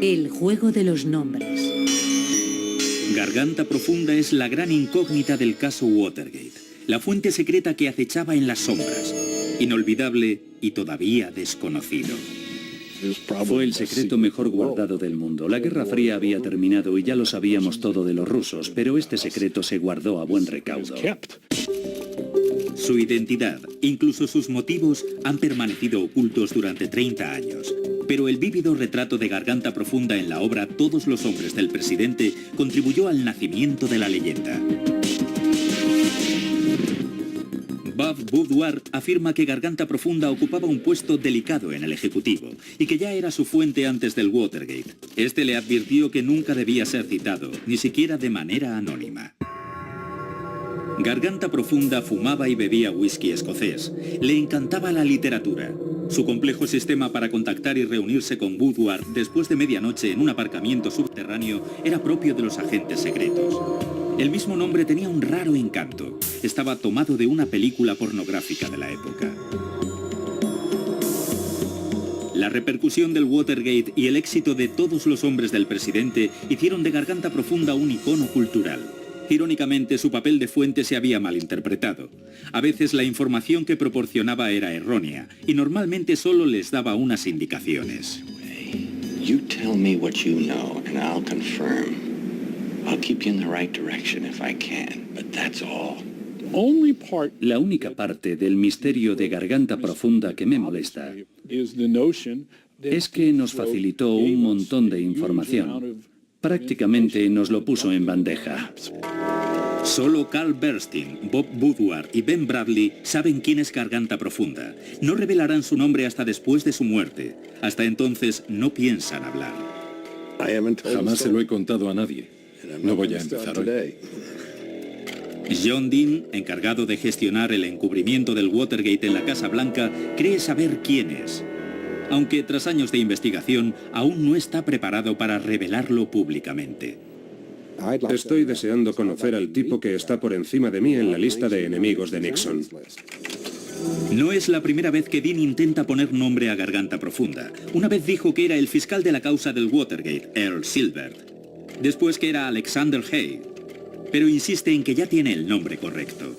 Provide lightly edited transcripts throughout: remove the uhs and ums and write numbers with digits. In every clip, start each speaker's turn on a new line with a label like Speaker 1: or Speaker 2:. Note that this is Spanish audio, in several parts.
Speaker 1: El juego de los nombres.
Speaker 2: Garganta Profunda es la gran incógnita del caso Watergate. La fuente secreta que acechaba en las sombras. Inolvidable y todavía desconocido.
Speaker 3: Fue el secreto mejor guardado del mundo. La Guerra Fría había terminado y ya lo sabíamos todo de los rusos, pero este secreto se guardó a buen recaudo.
Speaker 2: Su identidad, incluso sus motivos, han permanecido ocultos durante 30 años. Pero el vívido retrato de Garganta Profunda en la obra Todos los hombres del presidente contribuyó al nacimiento de la leyenda. Bob Woodward afirma que Garganta Profunda ocupaba un puesto delicado en el Ejecutivo y que ya era su fuente antes del Watergate. Este le advirtió que nunca debía ser citado, ni siquiera de manera anónima. Garganta Profunda fumaba y bebía whisky escocés. Le encantaba la literatura. Su complejo sistema para contactar y reunirse con Woodward después de medianoche en un aparcamiento subterráneo era propio de los agentes secretos. El mismo nombre tenía un raro encanto. Estaba tomado de una película pornográfica de la época. La repercusión del Watergate y el éxito de Todos los hombres del presidente hicieron de Garganta Profunda un icono cultural. Irónicamente, su papel de fuente se había malinterpretado. A veces la información que proporcionaba era errónea y normalmente solo les daba unas indicaciones.
Speaker 4: You tell me what you know and I'll confirm. I'll keep you in the right direction if I can, but that's all.
Speaker 3: La única parte del misterio de Garganta Profunda que me molesta es que nos facilitó un montón de información. Prácticamente nos lo puso en bandeja.
Speaker 2: Solo Carl Bernstein, Bob Woodward y Ben Bradley saben quién es Garganta Profunda. No revelarán su nombre hasta después de su muerte. Hasta entonces no piensan hablar.
Speaker 5: Jamás se lo he contado a nadie. No voy a empezar hoy.
Speaker 2: John Dean, encargado de gestionar el encubrimiento del Watergate en la Casa Blanca, cree saber quién es. Aunque tras años de investigación, aún no está preparado para revelarlo públicamente.
Speaker 6: Estoy deseando conocer al tipo que está por encima de mí en la lista de enemigos de Nixon.
Speaker 2: No es la primera vez que Dean intenta poner nombre a Garganta Profunda. Una vez dijo que era el fiscal de la causa del Watergate, Earl Silbert. Después que era Alexander Haig. Pero insiste en que ya tiene el nombre correcto.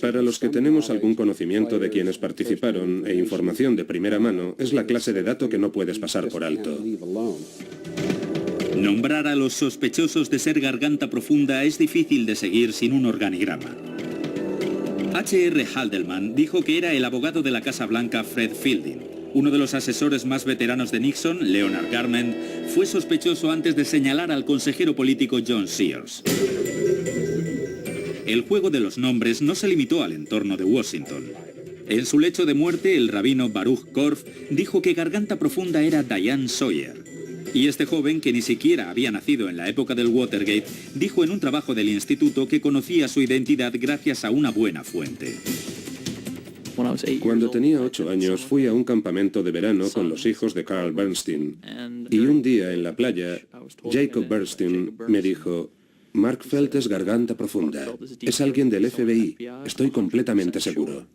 Speaker 6: Para los que tenemos algún conocimiento de quienes participaron e información de primera mano, es la clase de dato que no puedes pasar por alto.
Speaker 2: Nombrar a los sospechosos de ser Garganta Profunda es difícil de seguir sin un organigrama. H.R. Haldeman dijo que era el abogado de la Casa Blanca Fred Fielding. Uno de los asesores más veteranos de Nixon, Leonard Garment, fue sospechoso antes de señalar al consejero político John Sears. El juego de los nombres no se limitó al entorno de Washington. En su lecho de muerte, el rabino Baruch Korf dijo que Garganta Profunda era Diane Sawyer. Y este joven, que ni siquiera había nacido en la época del Watergate, dijo en un trabajo del instituto que conocía su identidad gracias a una buena fuente.
Speaker 6: Cuando tenía 8 años fui a un campamento de verano con los hijos de Carl Bernstein. Y un día en la playa, Jacob Bernstein me dijo: Mark Felt es Garganta Profunda. Es alguien del FBI. Estoy completamente seguro.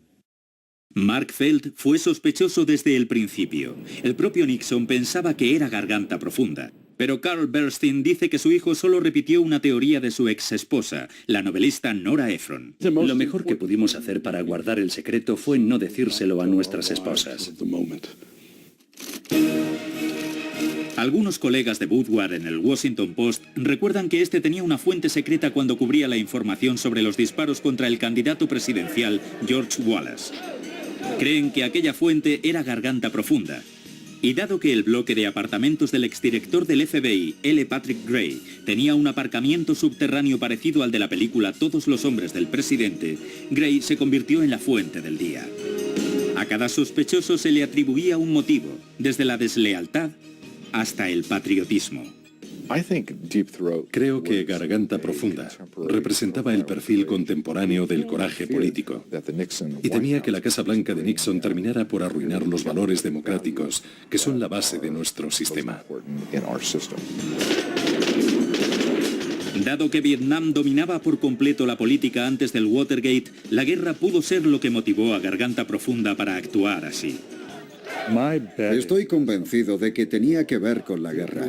Speaker 2: Mark Felt fue sospechoso desde el principio. El propio Nixon pensaba que era Garganta Profunda. Pero Carl Bernstein dice que su hijo solo repitió una teoría de su ex esposa, la novelista Nora Ephron.
Speaker 3: Lo mejor que pudimos hacer para guardar el secreto fue no decírselo a nuestras esposas.
Speaker 2: Algunos colegas de Woodward en el Washington Post recuerdan que este tenía una fuente secreta cuando cubría la información sobre los disparos contra el candidato presidencial George Wallace. Creen que aquella fuente era Garganta Profunda. Y dado que el bloque de apartamentos del exdirector del FBI, L. Patrick Gray, tenía un aparcamiento subterráneo parecido al de la película Todos los hombres del presidente, Gray se convirtió en la fuente del día. A cada sospechoso se le atribuía un motivo, desde la deslealtad hasta el patriotismo.
Speaker 5: Creo que Garganta Profunda representaba el perfil contemporáneo del coraje político y temía que la Casa Blanca de Nixon terminara por arruinar los valores democráticos que son la base de nuestro sistema.
Speaker 2: Dado que Vietnam dominaba por completo la política antes del Watergate, la guerra pudo ser lo que motivó a Garganta Profunda para actuar así.
Speaker 7: Estoy convencido de que tenía que ver con la guerra.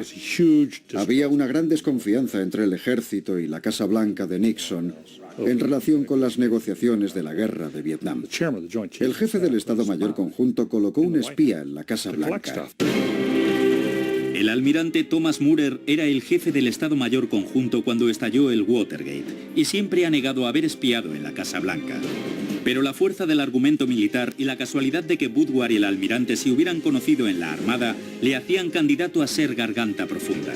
Speaker 7: Había una gran desconfianza entre el ejército y la Casa Blanca de Nixon en relación con las negociaciones de la guerra de Vietnam. El jefe del Estado Mayor Conjunto colocó un espía en la Casa Blanca.
Speaker 2: El almirante Thomas Murer era el jefe del Estado Mayor Conjunto cuando estalló el Watergate y siempre ha negado haber espiado en la Casa Blanca. Pero la fuerza del argumento militar y la casualidad de que Woodward y el almirante se hubieran conocido en la Armada le hacían candidato a ser Garganta Profunda.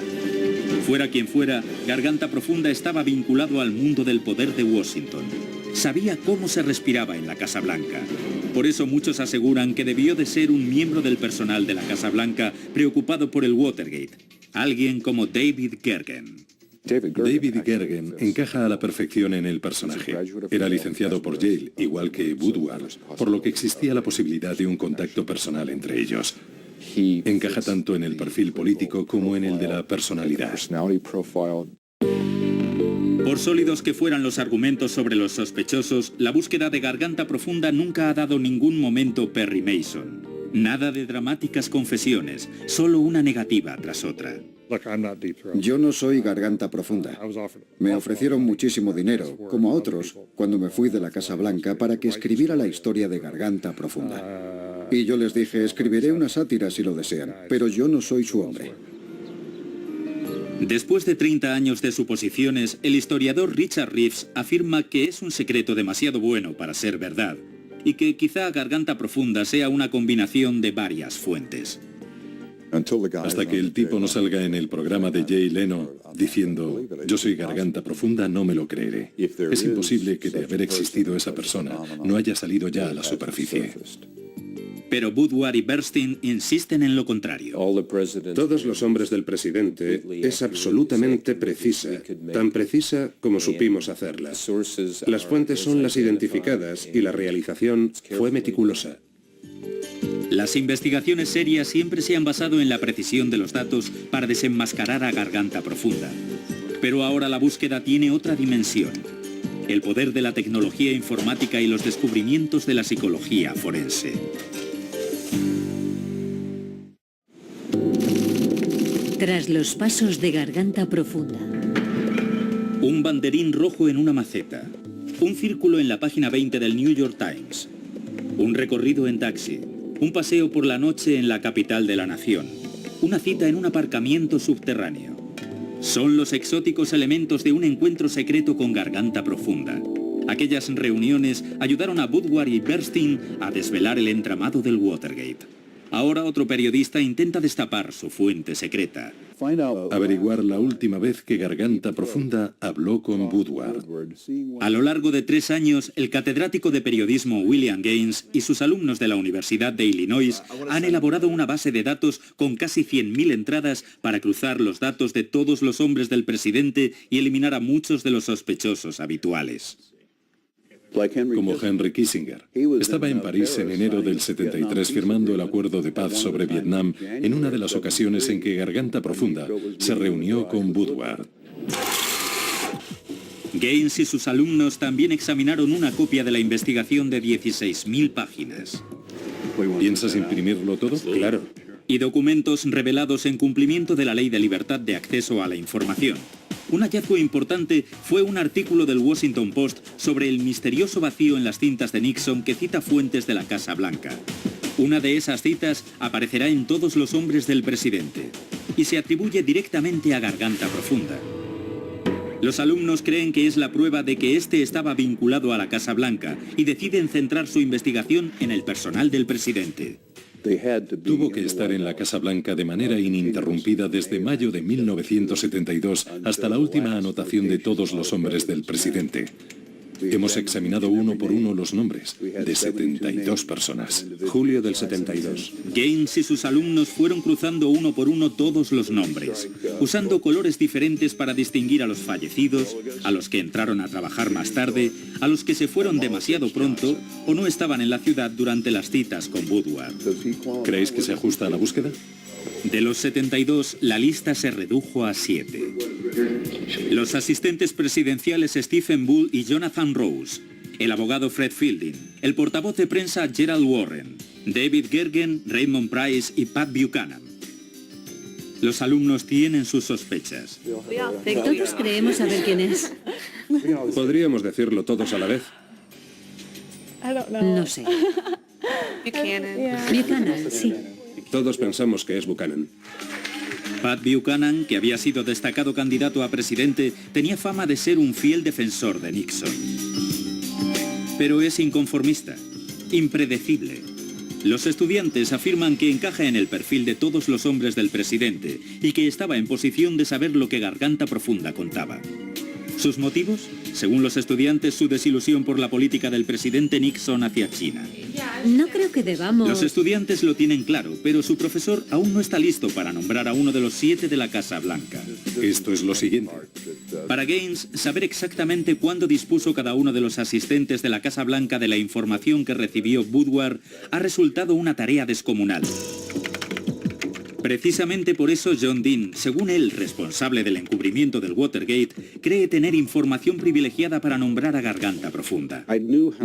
Speaker 2: Fuera quien fuera, Garganta Profunda estaba vinculado al mundo del poder de Washington. Sabía cómo se respiraba en la Casa Blanca. Por eso muchos aseguran que debió de ser un miembro del personal de la Casa Blanca preocupado por el Watergate. Alguien como David Gergen.
Speaker 5: David Gergen encaja a la perfección en el personaje. Era licenciado por Yale, igual que Woodward, por lo que existía la posibilidad de un contacto personal entre ellos. Encaja tanto en el perfil político como en el de la personalidad.
Speaker 2: Por sólidos que fueran los argumentos sobre los sospechosos, la búsqueda de Garganta Profunda nunca ha dado ningún momento Perry Mason. Nada de dramáticas confesiones, solo una negativa tras otra.
Speaker 7: Yo no soy Garganta Profunda. Me ofrecieron muchísimo dinero, como a otros, cuando me fui de la Casa Blanca para que escribiera la historia de Garganta Profunda. Y yo les dije, escribiré una sátira si lo desean, pero yo no soy su hombre.
Speaker 2: Después de 30 años de suposiciones, el historiador Richard Reeves afirma que es un secreto demasiado bueno para ser verdad y que quizá Garganta Profunda sea una combinación de varias fuentes.
Speaker 5: Hasta que el tipo no salga en el programa de Jay Leno diciendo yo soy Garganta Profunda, no me lo creeré. Es imposible que de haber existido esa persona no haya salido ya a la superficie.
Speaker 2: Pero Woodward y Bernstein insisten en lo contrario.
Speaker 6: Todos los hombres del presidente es absolutamente precisa, tan precisa como supimos hacerla. Las fuentes son las identificadas y la realización fue meticulosa.
Speaker 2: Las investigaciones serias siempre se han basado en la precisión de los datos para desenmascarar a Garganta Profunda. Pero ahora la búsqueda tiene otra dimensión. El poder de la tecnología informática y los descubrimientos de la psicología forense.
Speaker 1: Tras los pasos de Garganta Profunda.
Speaker 2: Un banderín rojo en una maceta. Un círculo en la página 20 del New York Times. Un recorrido en taxi. Un paseo por la noche en la capital de la nación. Una cita en un aparcamiento subterráneo. Son los exóticos elementos de un encuentro secreto con Garganta Profunda. Aquellas reuniones ayudaron a Woodward y Bernstein a desvelar el entramado del Watergate. Ahora otro periodista intenta destapar su fuente secreta.
Speaker 5: Averiguar la última vez que Garganta Profunda habló con Woodward.
Speaker 2: A lo largo de 3 años, el catedrático de periodismo William Gaines y sus alumnos de la Universidad de Illinois han elaborado una base de datos con casi 100.000 entradas para cruzar los datos de todos los hombres del presidente y eliminar a muchos de los sospechosos habituales.
Speaker 5: Como Henry Kissinger. Estaba en París en enero del 73 firmando el acuerdo de paz sobre Vietnam en una de las ocasiones en que Garganta Profunda se reunió con Woodward.
Speaker 2: Gaines y sus alumnos también examinaron una copia de la investigación de 16.000 páginas.
Speaker 5: ¿Piensas imprimirlo todo?
Speaker 6: Claro.
Speaker 2: Y documentos revelados en cumplimiento de la Ley de Libertad de Acceso a la Información. Un hallazgo importante fue un artículo del Washington Post sobre el misterioso vacío en las cintas de Nixon que cita fuentes de la Casa Blanca. Una de esas citas aparecerá en todos los hombres del presidente y se atribuye directamente a Garganta Profunda. Los alumnos creen que es la prueba de que este estaba vinculado a la Casa Blanca y deciden centrar su investigación en el personal del presidente.
Speaker 5: Tuvo que estar en la Casa Blanca de manera ininterrumpida desde mayo de 1972 hasta la última anotación de todos los hombres del presidente. Hemos examinado uno por uno los nombres de 72 personas.
Speaker 6: Julio del 72.
Speaker 2: Gaines y sus alumnos fueron cruzando uno por uno todos los nombres, usando colores diferentes para distinguir a los fallecidos, a los que entraron a trabajar más tarde, a los que se fueron demasiado pronto o no estaban en la ciudad durante las citas con Woodward.
Speaker 5: ¿Creéis que se ajusta a la búsqueda?
Speaker 2: De los 72, la lista se redujo a 7. Los asistentes presidenciales Stephen Bull y Jonathan Rose, el abogado Fred Fielding, el portavoz de prensa Gerald Warren, David Gergen, Raymond Price y Pat Buchanan. Los alumnos tienen sus sospechas.
Speaker 1: Todos creemos saber quién es.
Speaker 6: ¿Podríamos decirlo todos a la vez?
Speaker 1: No sé. Buchanan, sí.
Speaker 6: Todos pensamos que es Buchanan.
Speaker 2: Pat Buchanan, que había sido destacado candidato a presidente, tenía fama de ser un fiel defensor de Nixon. Pero es inconformista, impredecible. Los estudiantes afirman que encaja en el perfil de todos los hombres del presidente y que estaba en posición de saber lo que Garganta Profunda contaba. ¿Sus motivos? Según los estudiantes, su desilusión por la política del presidente Nixon hacia China.
Speaker 1: No creo que debamos...
Speaker 2: Los estudiantes lo tienen claro, pero su profesor aún no está listo para nombrar a uno de los 7 de la Casa Blanca.
Speaker 5: Esto es lo siguiente.
Speaker 2: Para Gaines, saber exactamente cuándo dispuso cada uno de los asistentes de la Casa Blanca de la información que recibió Woodward ha resultado una tarea descomunal. Precisamente por eso John Dean, según él responsable del encubrimiento del Watergate, cree tener información privilegiada para nombrar a Garganta Profunda.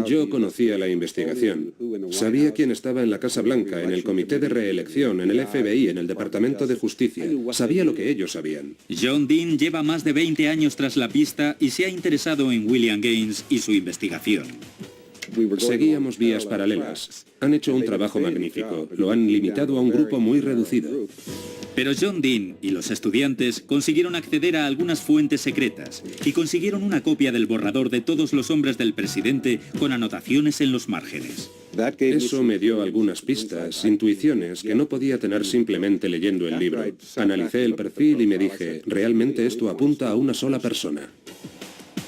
Speaker 6: Yo conocía la investigación. Sabía quién estaba en la Casa Blanca, en el Comité de Reelección, en el FBI, en el Departamento de Justicia. Sabía lo que ellos sabían.
Speaker 2: John Dean lleva más de 20 años tras la pista y se ha interesado en William Gaines y su investigación.
Speaker 6: Seguíamos vías paralelas. Han hecho un trabajo magnífico. Lo han limitado a un grupo muy reducido.
Speaker 2: Pero John Dean y los estudiantes consiguieron acceder a algunas fuentes secretas y consiguieron una copia del borrador de todos los hombres del presidente con anotaciones en los márgenes.
Speaker 6: Eso me dio algunas pistas, intuiciones que no podía tener simplemente leyendo el libro. Analicé el perfil y me dije, realmente esto apunta a una sola persona.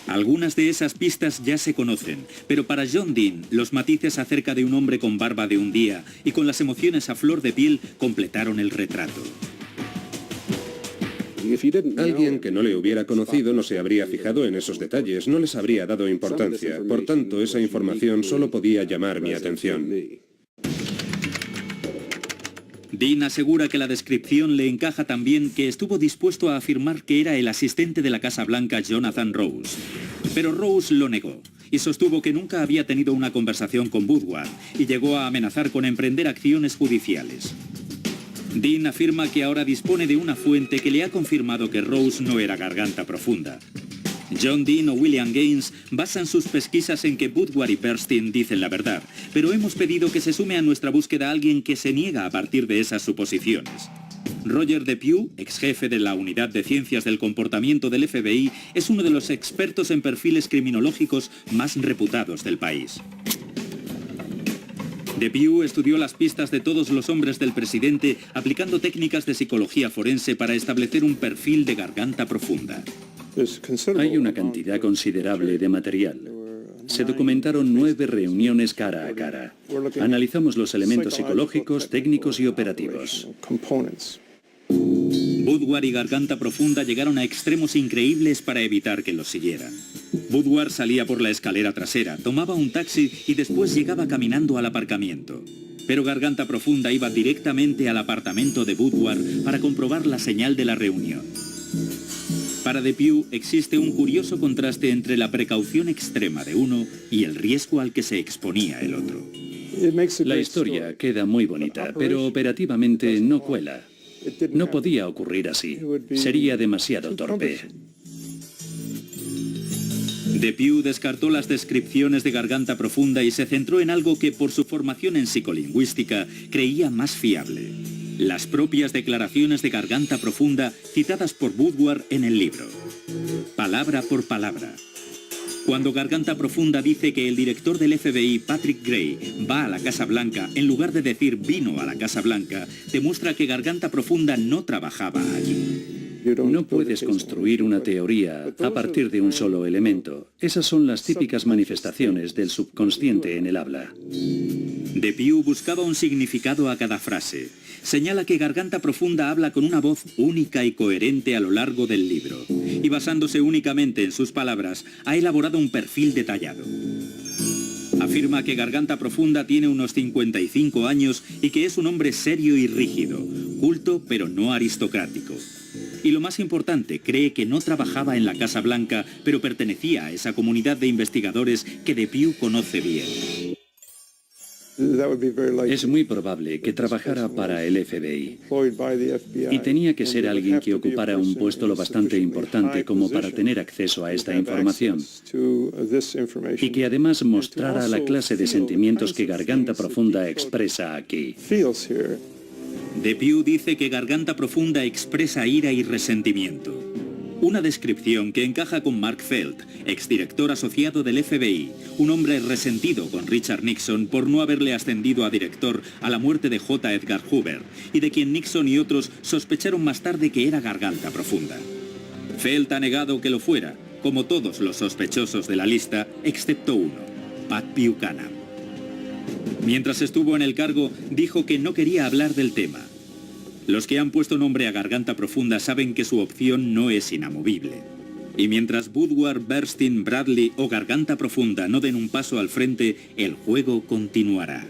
Speaker 2: Algunas de esas pistas ya se conocen, pero para John Dean, los matices acerca de un hombre con barba de un día y con las emociones a flor de piel completaron el retrato.
Speaker 6: Alguien que no le hubiera conocido no se habría fijado en esos detalles, no les habría dado importancia. Por tanto, esa información solo podía llamar mi atención.
Speaker 2: Dean asegura que la descripción le encaja tan bien que estuvo dispuesto a afirmar que era el asistente de la Casa Blanca Jonathan Rose. Pero Rose lo negó y sostuvo que nunca había tenido una conversación con Woodward y llegó a amenazar con emprender acciones judiciales. Dean afirma que ahora dispone de una fuente que le ha confirmado que Rose no era Garganta Profunda. John Dean o William Gaines basan sus pesquisas en que Woodward y Bernstein dicen la verdad, pero hemos pedido que se sume a nuestra búsqueda alguien que se niega a partir de esas suposiciones. Roger DePuy, ex jefe de la Unidad de Ciencias del Comportamiento del FBI, es uno de los expertos en perfiles criminológicos más reputados del país. DePuy estudió las pistas de todos los hombres del presidente aplicando técnicas de psicología forense para establecer un perfil de Garganta Profunda.
Speaker 3: Hay una cantidad considerable de material. Se documentaron 9 reuniones cara a cara. Analizamos los elementos psicológicos, técnicos y operativos.
Speaker 2: Woodward y Garganta Profunda llegaron a extremos increíbles para evitar que los siguieran. Woodward salía por la escalera trasera, tomaba un taxi y después llegaba caminando al aparcamiento. Pero Garganta Profunda iba directamente al apartamento de Woodward para comprobar la señal de la reunión. Para DePuy existe un curioso contraste entre la precaución extrema de uno y el riesgo al que se exponía el otro.
Speaker 3: La historia queda muy bonita, pero operativamente no cuela. No podía ocurrir así. Sería demasiado torpe.
Speaker 2: DePuy descartó las descripciones de Garganta Profunda y se centró en algo que por su formación en psicolingüística creía más fiable: las propias declaraciones de Garganta Profunda citadas por Woodward en el libro. Palabra por palabra. Cuando Garganta Profunda dice que el director del FBI, Patrick Gray, va a la Casa Blanca en lugar de decir vino a la Casa Blanca, demuestra que Garganta Profunda no trabajaba allí.
Speaker 3: No puedes construir una teoría a partir de un solo elemento. Esas son las típicas manifestaciones del subconsciente en el habla.
Speaker 2: DePuy buscaba un significado a cada frase. Señala que Garganta Profunda habla con una voz única y coherente a lo largo del libro, y basándose únicamente en sus palabras, ha elaborado un perfil detallado. Afirma que Garganta Profunda tiene unos 55 años y que es un hombre serio y rígido, culto pero no aristocrático. Y lo más importante, cree que no trabajaba en la Casa Blanca, pero pertenecía a esa comunidad de investigadores que DePuy conoce bien.
Speaker 3: Es muy probable que trabajara para el FBI. Y tenía que ser alguien que ocupara un puesto lo bastante importante como para tener acceso a esta información. Y que además mostrara la clase de sentimientos que Garganta Profunda expresa aquí.
Speaker 2: Depew dice que Garganta Profunda expresa ira y resentimiento. Una descripción que encaja con Mark Felt, exdirector asociado del FBI, un hombre resentido con Richard Nixon por no haberle ascendido a director a la muerte de J. Edgar Hoover, y de quien Nixon y otros sospecharon más tarde que era Garganta Profunda. Felt ha negado que lo fuera, como todos los sospechosos de la lista, excepto uno, Pat Buchanan. Mientras estuvo en el cargo, dijo que no quería hablar del tema. Los que han puesto nombre a Garganta Profunda saben que su opción no es inamovible. Y mientras Woodward, Bernstein, Bradley o Garganta Profunda no den un paso al frente, el juego continuará.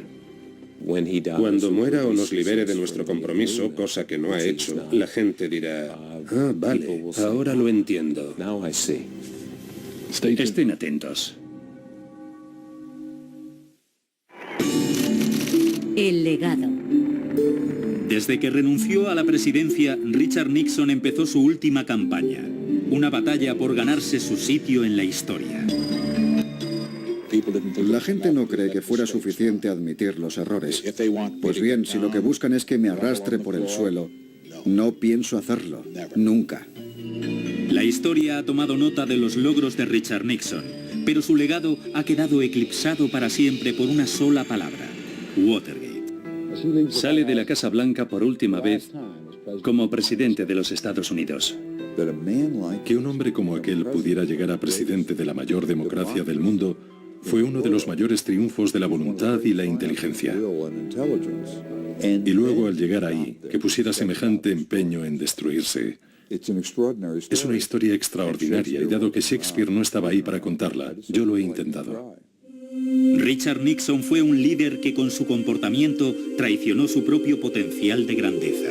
Speaker 6: Cuando muera o nos libere de nuestro compromiso, cosa que no ha hecho, la gente dirá, ah, vale, ahora lo entiendo.
Speaker 3: Estén atentos.
Speaker 1: El legado.
Speaker 2: Desde que renunció a la presidencia, Richard Nixon empezó su última campaña, una batalla por ganarse su sitio en la historia.
Speaker 7: La gente no cree que fuera suficiente admitir los errores. Pues bien, si lo que buscan es que me arrastre por el suelo, no pienso hacerlo, nunca.
Speaker 2: La historia ha tomado nota de los logros de Richard Nixon, pero su legado ha quedado eclipsado para siempre por una sola palabra: Watergate.
Speaker 3: Sale de la Casa Blanca por última vez como presidente de los Estados Unidos.
Speaker 5: Que un hombre como aquel pudiera llegar a presidente de la mayor democracia del mundo fue uno de los mayores triunfos de la voluntad y la inteligencia. Y luego, al llegar ahí, que pusiera semejante empeño en destruirse. Es una historia extraordinaria, y dado que Shakespeare no estaba ahí para contarla, yo lo he intentado.
Speaker 2: Richard Nixon fue un líder que con su comportamiento traicionó su propio potencial de grandeza.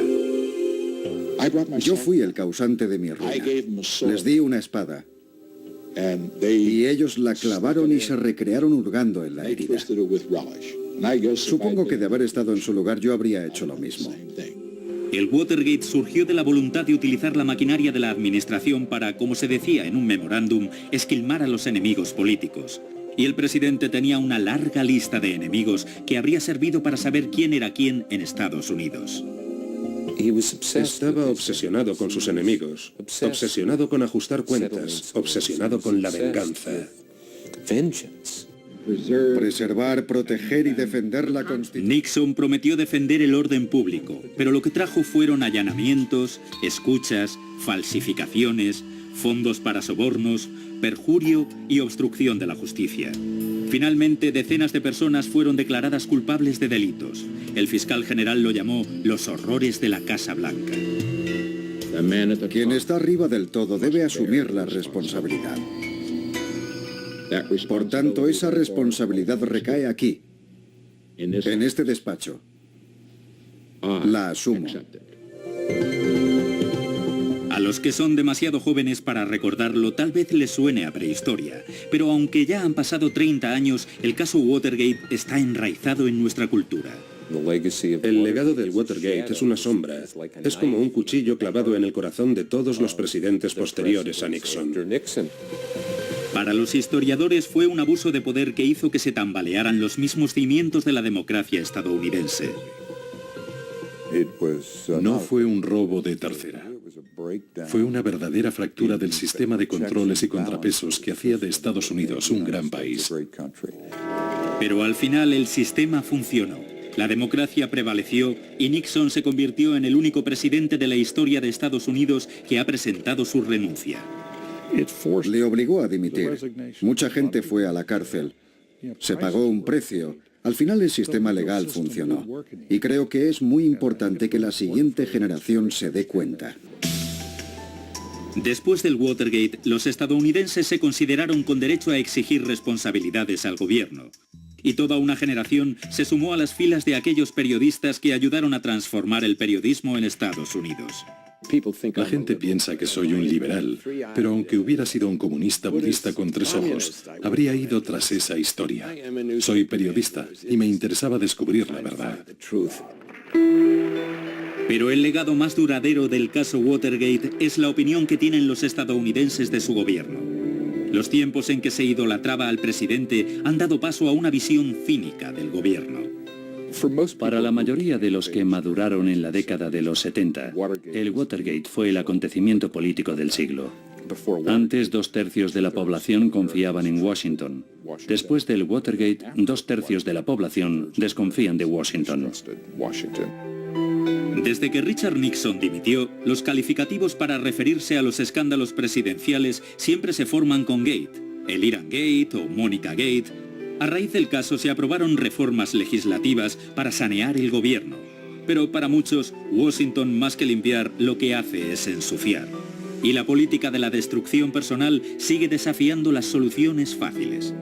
Speaker 7: Yo fui el causante de mi ruina. Les di una espada. Y ellos la clavaron y se recrearon hurgando en la herida. Supongo que de haber estado en su lugar yo habría hecho lo mismo.
Speaker 2: El Watergate surgió de la voluntad de utilizar la maquinaria de la administración para, como se decía en un memorándum, esquilmar a los enemigos políticos. Y el presidente tenía una larga lista de enemigos que habría servido para saber quién era quién en Estados Unidos.
Speaker 6: Estaba obsesionado con sus enemigos, obsesionado con ajustar cuentas, obsesionado con la venganza.
Speaker 7: Preservar, proteger y defender la Constitución.
Speaker 2: Nixon prometió defender el orden público, pero lo que trajo fueron allanamientos, escuchas, falsificaciones, fondos para sobornos, perjurio y obstrucción de la justicia. Finalmente, decenas de personas fueron declaradas culpables de delitos. El fiscal general lo llamó los horrores de la Casa Blanca.
Speaker 7: Quien está arriba del todo debe asumir la responsabilidad. Por tanto, esa responsabilidad recae aquí, en este despacho. La asumo.
Speaker 2: A los que son demasiado jóvenes para recordarlo, tal vez les suene a prehistoria, pero aunque ya han pasado 30 años, el caso Watergate está enraizado en nuestra cultura.
Speaker 6: El legado del Watergate es una sombra. Es como un cuchillo clavado en el corazón de todos los presidentes posteriores a Nixon.
Speaker 2: Para los historiadores fue un abuso de poder que hizo que se tambalearan los mismos cimientos de la democracia estadounidense.
Speaker 5: No fue un robo de tercera. Fue una verdadera fractura del sistema de controles y contrapesos que hacía de Estados Unidos un gran país.
Speaker 2: Pero al final el sistema funcionó. La democracia prevaleció y Nixon se convirtió en el único presidente de la historia de Estados Unidos que ha presentado su renuncia.
Speaker 7: Le obligó a dimitir. Mucha gente fue a la cárcel. Se pagó un precio. Al final el sistema legal funcionó. Y creo que es muy importante que la siguiente generación se dé cuenta.
Speaker 2: Después del Watergate, los estadounidenses se consideraron con derecho a exigir responsabilidades al gobierno. Y toda una generación se sumó a las filas de aquellos periodistas que ayudaron a transformar el periodismo en Estados Unidos.
Speaker 5: La gente piensa que soy un liberal, pero aunque hubiera sido un comunista budista con 3 ojos, habría ido tras esa historia. Soy periodista y me interesaba descubrir la verdad.
Speaker 2: Pero el legado más duradero del caso Watergate es la opinión que tienen los estadounidenses de su gobierno. Los tiempos en que se idolatraba al presidente han dado paso a una visión cínica del gobierno.
Speaker 3: Para la mayoría de los que maduraron en la década de los 70, el Watergate fue el acontecimiento político del siglo. Antes, 2/3 de la población confiaban en Washington. Después del Watergate, 2/3 de la población desconfían de Washington.
Speaker 2: Desde que Richard Nixon dimitió, los calificativos para referirse a los escándalos presidenciales siempre se forman con Gate, el Iran Gate o Mónica Gate. A raíz del caso se aprobaron reformas legislativas para sanear el gobierno. Pero para muchos, Washington más que limpiar, lo que hace es ensuciar. Y la política de la destrucción personal sigue desafiando las soluciones fáciles.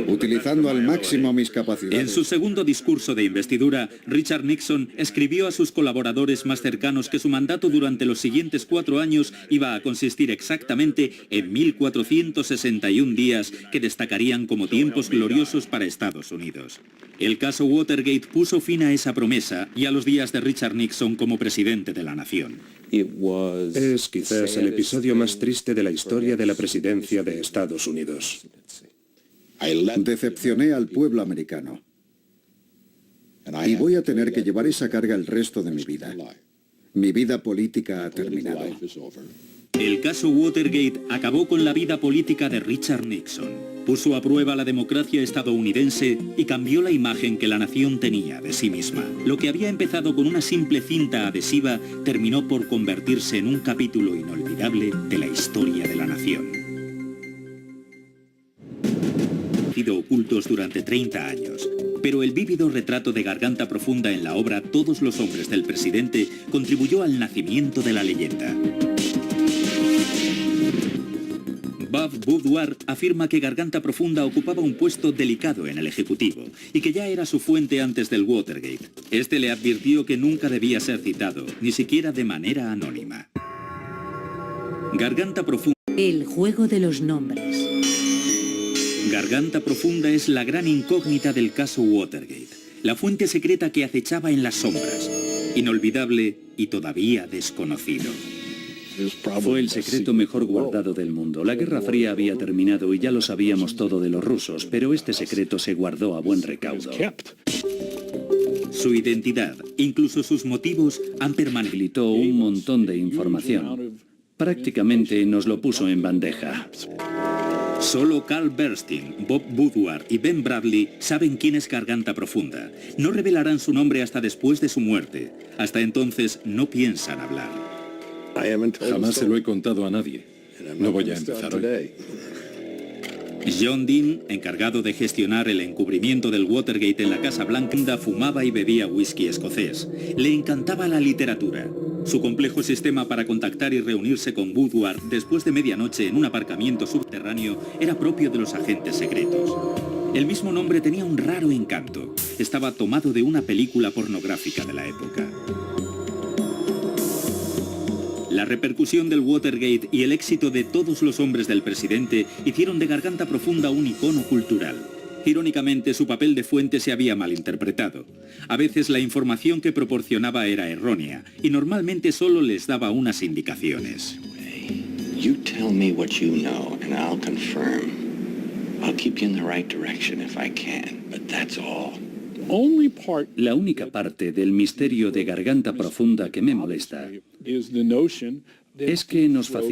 Speaker 7: Utilizando al máximo mis
Speaker 2: En
Speaker 7: capacidades.
Speaker 2: su segundo discurso de investidura, Richard Nixon escribió a sus colaboradores más cercanos que su mandato durante los siguientes 4 años iba a consistir exactamente en 1461 días que destacarían como tiempos gloriosos para Estados Unidos. El caso Watergate puso fin a esa promesa y a los días de Richard Nixon como presidente de la nación.
Speaker 6: Es quizás el episodio más triste de la historia de la presidencia de Estados Unidos.
Speaker 7: Decepcioné al pueblo americano. Y voy a tener que llevar esa carga el resto de mi vida. Mi vida política ha terminado.
Speaker 2: El caso Watergate acabó con la vida política de Richard Nixon. Puso a prueba la democracia estadounidense y cambió la imagen que la nación tenía de sí misma. Lo que había empezado con una simple cinta adhesiva terminó por convertirse en un capítulo inolvidable de la historia de la nación. Sido ocultos durante 30 años, pero el vívido retrato de Garganta Profunda en la obra Todos los hombres del presidente contribuyó al nacimiento de la leyenda. Bob Woodward afirma que Garganta Profunda ocupaba un puesto delicado en el Ejecutivo y que ya era su fuente antes del Watergate. Este le advirtió que nunca debía ser citado, ni siquiera de manera anónima. Garganta Profunda.
Speaker 1: El juego de los nombres.
Speaker 2: Garganta Profunda es la gran incógnita del caso Watergate, la fuente secreta que acechaba en las sombras, inolvidable y todavía desconocido.
Speaker 3: Fue el secreto mejor guardado del mundo. La Guerra Fría había terminado y ya lo sabíamos todo de los rusos, pero este secreto se guardó a buen recaudo.
Speaker 2: Su identidad, incluso sus motivos, han permanecido.
Speaker 3: Un montón de información. Prácticamente nos lo puso en bandeja.
Speaker 2: Solo Carl Bernstein, Bob Woodward y Ben Bradley saben quién es Garganta Profunda. No revelarán su nombre hasta después de su muerte. Hasta entonces no piensan hablar.
Speaker 5: Jamás se lo he contado a nadie. No voy a empezar hoy.
Speaker 2: John Dean, encargado de gestionar el encubrimiento del Watergate en la Casa Blanca, fumaba y bebía whisky escocés. Le encantaba la literatura. Su complejo sistema para contactar y reunirse con Woodward después de medianoche en un aparcamiento subterráneo era propio de los agentes secretos. El mismo nombre tenía un raro encanto. Estaba tomado de una película pornográfica de la época. La repercusión del Watergate y el éxito de Todos los hombres del presidente hicieron de Garganta Profunda un icono cultural. Irónicamente, su papel de fuente se había malinterpretado. A veces la información que proporcionaba era errónea y normalmente solo les daba unas indicaciones.
Speaker 4: You tell me what you know and I'll confirm. I'll keep you in the right direction if I can, but that's all.
Speaker 3: La única parte del misterio de Garganta Profunda que me molesta es que nos facilita